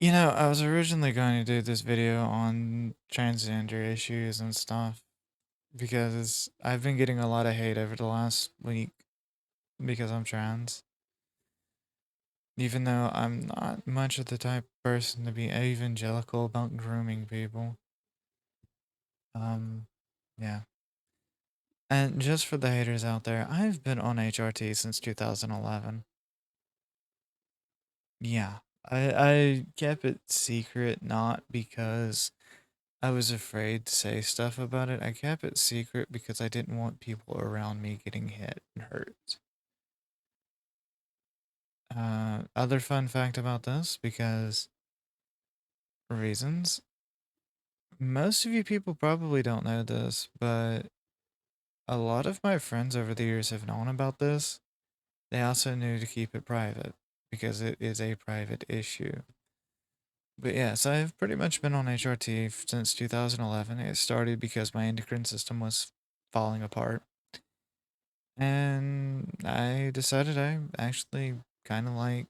You know, I was originally going to do this video on transgender issues and stuff because I've been getting a lot of hate over the last week because I'm trans. Even though I'm not much of the type of person to be evangelical about grooming people. Um, yeah. And just for the haters out there, I've been on HRT since 2011. Yeah. I kept it secret not because I was afraid to say stuff about it. I kept it secret because I didn't want people around me getting hit and hurt. Other fun fact about this, because reasons. Most of you people probably don't know this, but a lot of my friends over the years have known about this. They also knew to keep it private because it is a private issue. But yes, I've pretty much been on HRT since 2011. It started because my endocrine system was falling apart. And I decided I actually kind of like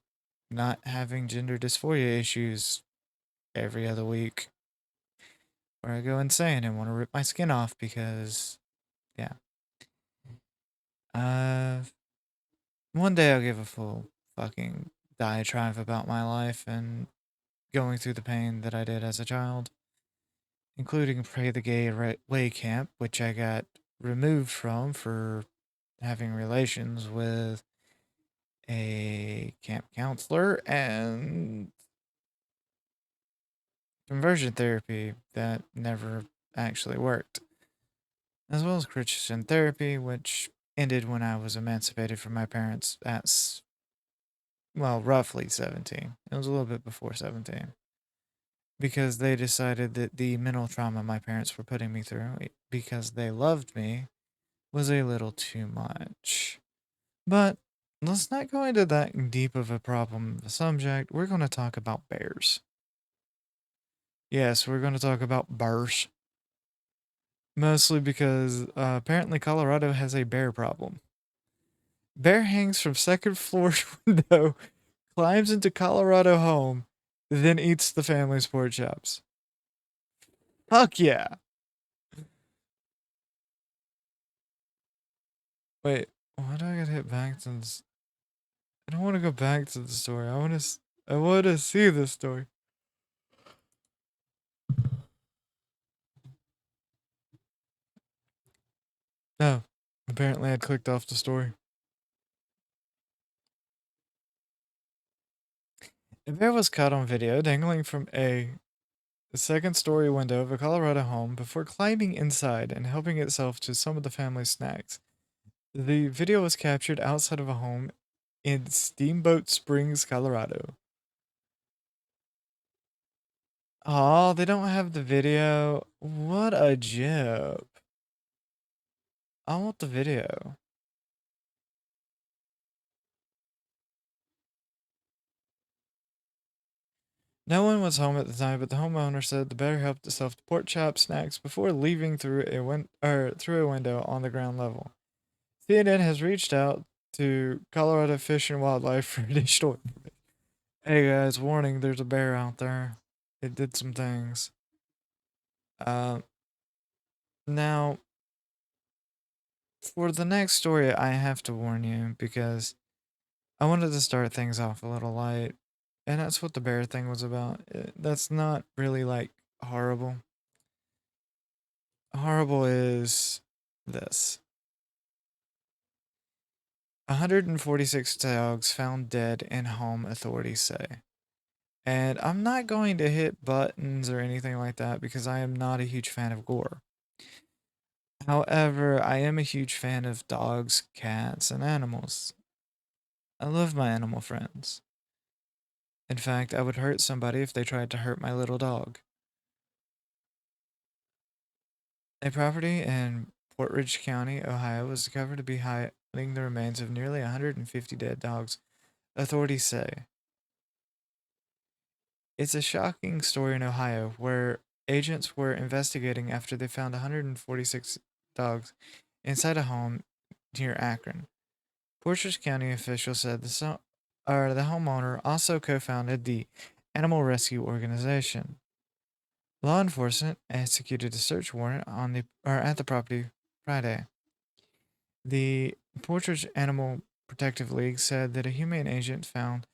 not having gender dysphoria issues every other week where I go insane and want to rip my skin off because, yeah. Uh, One day I'll give a full fucking diatribe about my life and going through the pain that I did as a child, including Pray the Gay Way camp, which I got removed from for having relations with a camp counselor, and conversion therapy that never actually worked, as well as Christian therapy, which ended when I was emancipated from my parents at, well, roughly 17. It was a little bit before 17. Because they decided that the mental trauma my parents were putting me through, because they loved me, was a little too much. But let's not go into that deep of a problem subject. We're going to talk about bears. Yes, we're going to talk about bears. Mostly because apparently Colorado has a bear problem. Bear hangs from second floor window, climbs into Colorado home, then eats the family's pork chops. Fuck yeah. Wait, why do I gotta hit back to this? I don't want to go back to the story. I want to see the story. No, apparently I clicked off the story. A bear was caught on video dangling from a second story window of a Colorado home before climbing inside and helping itself to some of the family's snacks. The video was captured outside of a home in Steamboat Springs, Colorado. Oh, they don't have the video. What a jip. I want the video. No one was home at the time, but the homeowner said the bear helped itself to pork chop snacks before leaving through a window on the ground level. CNN has reached out to Colorado Fish and Wildlife for additional information. Hey guys, warning, there's a bear out there. It did some things. Uh, Now, for the next story, I have to warn you because I wanted to start things off a little light, and that's what the bear thing was about. That's not really like horrible. Horrible is this: 146 dogs found dead in home, authorities say. And I'm not going to hit buttons or anything like that because I am not a huge fan of gore. However, I am a huge fan of dogs, cats, and animals. I love my animal friends. In fact, I would hurt somebody if they tried to hurt my little dog. A property in Portridge County, Ohio, was discovered to be hiding the remains of nearly 150 dead dogs, authorities say. It's a shocking story in Ohio where agents were investigating after they found 146 dogs inside a home near Akron. Portrush County officials said the homeowner also co founded the animal rescue organization. Law enforcement executed a search warrant at the property Friday. The Portridge Animal Protective League said that a humane agent found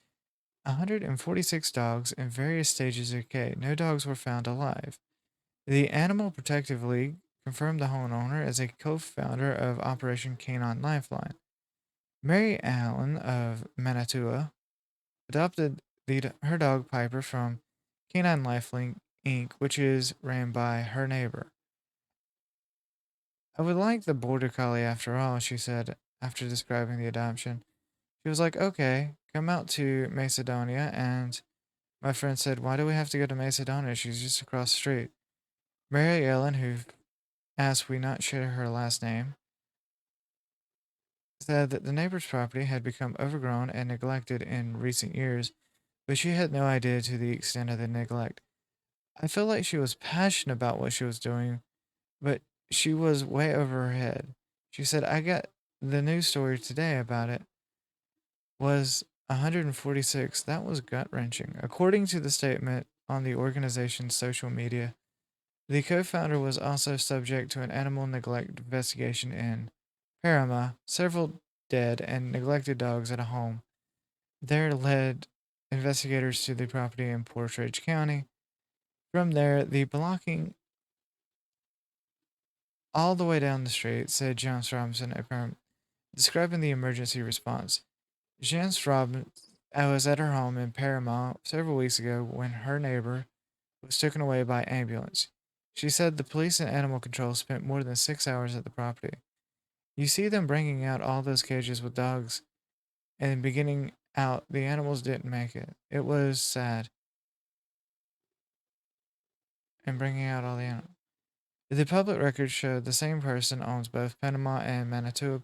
146 dogs in various stages of decay. No dogs were found alive. The Animal Protective League confirmed the homeowner as a co-founder of Operation Canine Lifeline. Mary Allen of Manitoua adopted her dog Piper from Canine Lifeline Inc., which is ran by her neighbor. I would like the border collie after all, she said after describing the adoption. She was like, okay, come out to Macedonia. And my friend said, why do we have to go to Macedonia? She's just across the street. Mary Ellen, who asked we not share her last name, said that the neighbor's property had become overgrown and neglected in recent years, but she had no idea to the extent of the neglect. I feel like she was passionate about what she was doing, but she was way over her head. She said, I got the news story today about it was 146. That was gut wrenching. According to the statement on the organization's social media, the co founder was also subject to an animal neglect investigation in Parama. Several dead and neglected dogs at a home there led investigators to the property in Portridge County. From there, the blocking all the way down the street, said James Robinson, a parent, describing the emergency response. Janice Robinson was at her home in Paramount several weeks ago when her neighbor was taken away by ambulance. She said the police and animal control spent more than 6 hours at the property. You see them bringing out all those cages with dogs, and beginning out, the animals didn't make it. It was sad. And bringing out all the animals. The public records showed the same person owns both Panama and Manitoba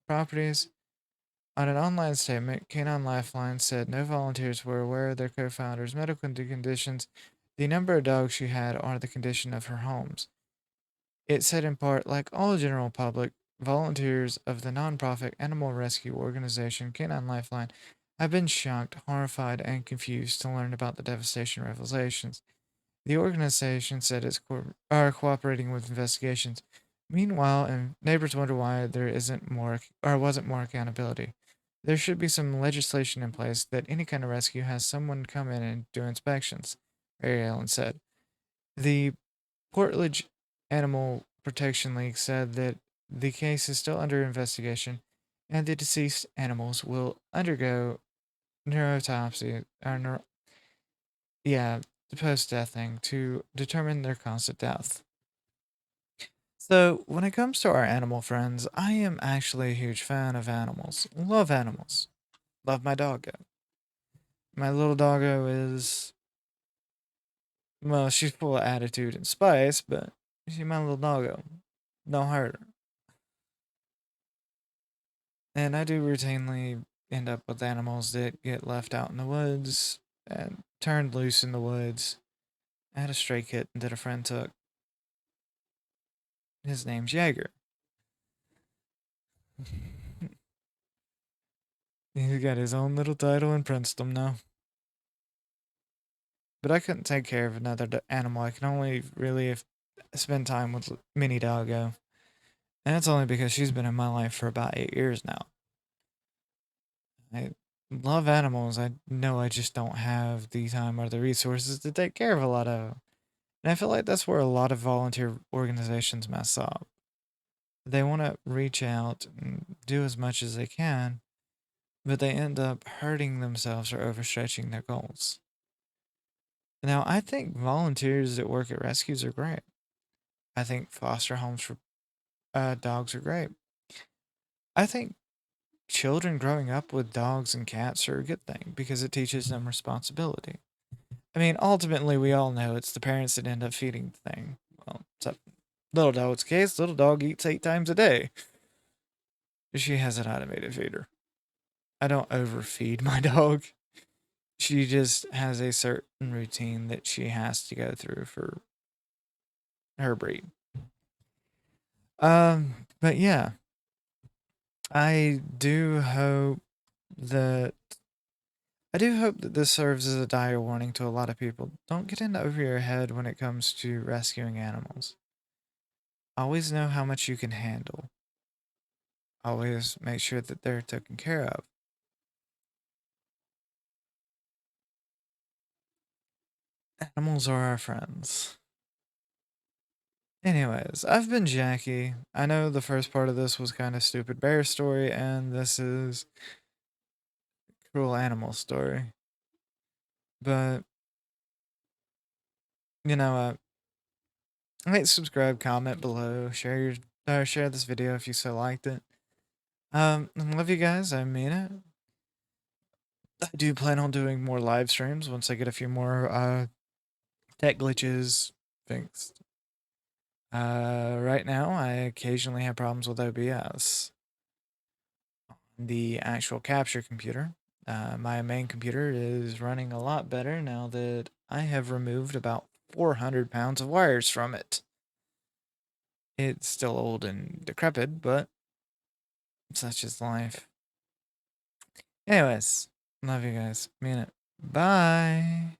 properties. On an online statement, Canine Lifeline said no volunteers were aware of their co founder's medical conditions, the number of dogs she had, or the condition of her homes. It said in part, like all general public, volunteers of the nonprofit animal rescue organization Canine Lifeline have been shocked, horrified, and confused to learn about the devastation revelations. The organization said it's are cooperating with investigations. Meanwhile, and neighbors wonder why there isn't more or wasn't more accountability. There should be some legislation in place that any kind of rescue has someone come in and do inspections, Mary Ellen said. The Portledge Animal Protection League said that the case is still under investigation and the deceased animals will undergo neurotopsy or yeah, the post-death thing to determine their cause of death. So, when it comes to our animal friends, I am actually a huge fan of animals. Love animals. Love my doggo. My little doggo is, well, she's full of attitude and spice, but she's my little doggo. Don't hurt her. And I do routinely end up with animals that get left out in the woods and turned loose in the woods. I had a stray kitten that a friend took. His name's Jaeger. He's got his own little title in Princeton now. But I couldn't take care of another animal. I can only really spend time with Mini Doggo. And that's only because she's been in my life for about 8 years now. I love animals. I know I just don't have the time or the resources to take care of a lot of them. And I feel like that's where a lot of volunteer organizations mess up. They want to reach out and do as much as they can, but they end up hurting themselves or overstretching their goals. Now, I think volunteers that work at rescues are great. I think foster homes for dogs are great. I think children growing up with dogs and cats are a good thing because it teaches them responsibility. I mean, ultimately, we all know it's the parents that end up feeding the thing. Well, except little dog's case, little dog eats 8 times a day. She has an automated feeder. I don't overfeed my dog. She just has a certain routine that she has to go through for her breed. But yeah, I do hope that I do hope that this serves as a dire warning to a lot of people. Don't get in over your head when it comes to rescuing animals. Always know how much you can handle. Always make sure that they're taken care of. Animals are our friends. Anyways, I've been Jackie. I know the first part of this was kind of stupid bear story, and this is cruel animal story. But you know what? Rate, subscribe, comment below, share this video if you so liked it. I love you guys. I mean it. I do plan on doing more live streams once I get a few more tech glitches fixed. Right now, I occasionally have problems with OBS. The actual capture computer, my main computer is running a lot better now that I have removed about 400 pounds of wires from it. It's still old and decrepit, but such is life. Anyways, love you guys. Mean it. Bye.